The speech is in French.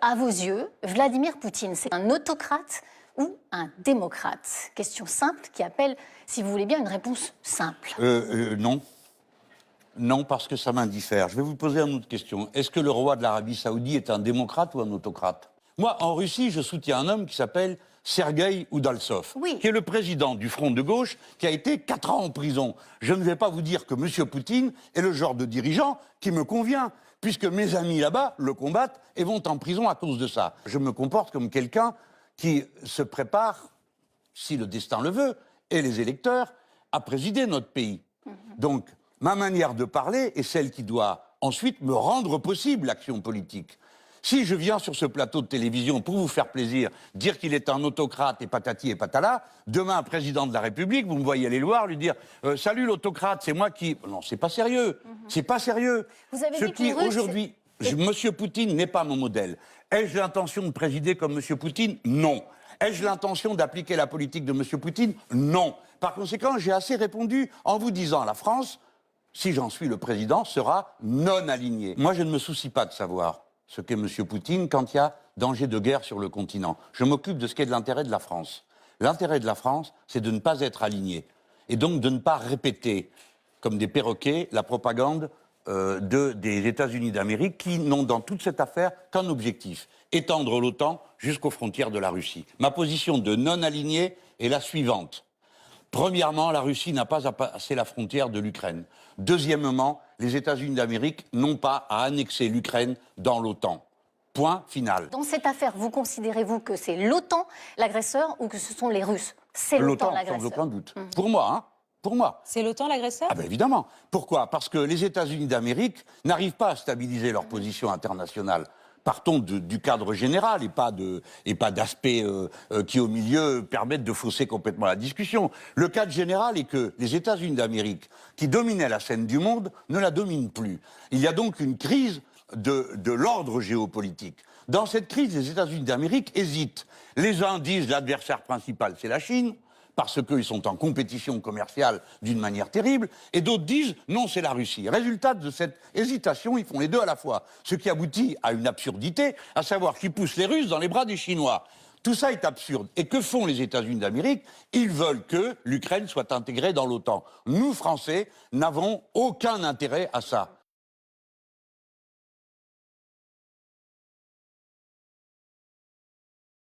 À vos yeux, Vladimir Poutine, c'est un autocrate ou un démocrate? Question simple qui appelle, si vous voulez bien, une réponse simple. Non. Non, parce que ça m'indiffère. Je vais vous poser une autre question. Est-ce que le roi de l'Arabie Saoudite est un démocrate ou un autocrate? Moi, en Russie, je soutiens un homme qui s'appelle Sergueï Oudaltsov, Oui. qui est le président du Front de gauche, qui a été 4 ans en prison. Je ne vais pas vous dire que M. Poutine est le genre de dirigeant qui me convient, puisque mes amis là-bas le combattent et vont en prison à cause de ça. Je me comporte comme quelqu'un qui se prépare, si le destin le veut, et les électeurs, à présider notre pays. Donc, ma manière de parler est celle qui doit ensuite me rendre possible l'action politique. Si je viens sur ce plateau de télévision pour vous faire plaisir, dire qu'il est un autocrate et patati et patala, demain, un président de la République, vous me voyez aller le voir, lui dire salut l'autocrate, c'est moi qui... Non, c'est pas sérieux. C'est pas sérieux. Vous avez Ce dit que qui, les Russes, aujourd'hui, M. Poutine n'est pas mon modèle. Ai-je l'intention de présider comme M. Poutine? Non. Ai-je l'intention d'appliquer la politique de M. Poutine? Non. Par conséquent, j'ai assez répondu en vous disant la France, si j'en suis le président, sera non alignée. Moi, je ne me soucie pas de savoir ce qu'est M. Poutine quand il y a danger de guerre sur le continent. Je m'occupe de ce qui est de l'intérêt de la France. L'intérêt de la France, c'est de ne pas être aligné. Et donc de ne pas répéter, comme des perroquets, la propagande des États-Unis d'Amérique qui n'ont dans toute cette affaire qu'un objectif, étendre l'OTAN jusqu'aux frontières de la Russie. Ma position de non-aligné est la suivante. Premièrement, la Russie n'a pas à passer la frontière de l'Ukraine. Deuxièmement, les États-Unis d'Amérique n'ont pas à annexer l'Ukraine dans l'OTAN. Point final. dans cette affaire, vous considérez-vous que c'est l'OTAN l'agresseur ou que ce sont les Russes? C'est l'OTAN Sans l'agresseur. aucun doute. Pour moi, hein. Pour moi. C'est l'OTAN l'agresseur? Ah ben évidemment. Pourquoi? Parce que les États-Unis d'Amérique n'arrivent pas à stabiliser leur position internationale. Partons du cadre général et pas d'aspects qui, au milieu, permettent de fausser complètement la discussion. Le cadre général est que les États-Unis d'Amérique, qui dominaient la scène du monde, ne la dominent plus. Il y a donc une crise de l'ordre géopolitique. Dans cette crise, les États-Unis d'Amérique hésitent. Les uns disent l'adversaire principal, c'est la Chine, parce qu'ils sont en compétition commerciale d'une manière terrible, et d'autres disent non, c'est la Russie. Résultat de cette hésitation, ils font les deux à la fois, ce qui aboutit à une absurdité, à savoir qu'ils poussent les Russes dans les bras des Chinois. Tout ça est absurde. Et que font les États-Unis d'Amérique? Ils veulent que l'Ukraine soit intégrée dans l'OTAN. Nous, Français, n'avons aucun intérêt à ça.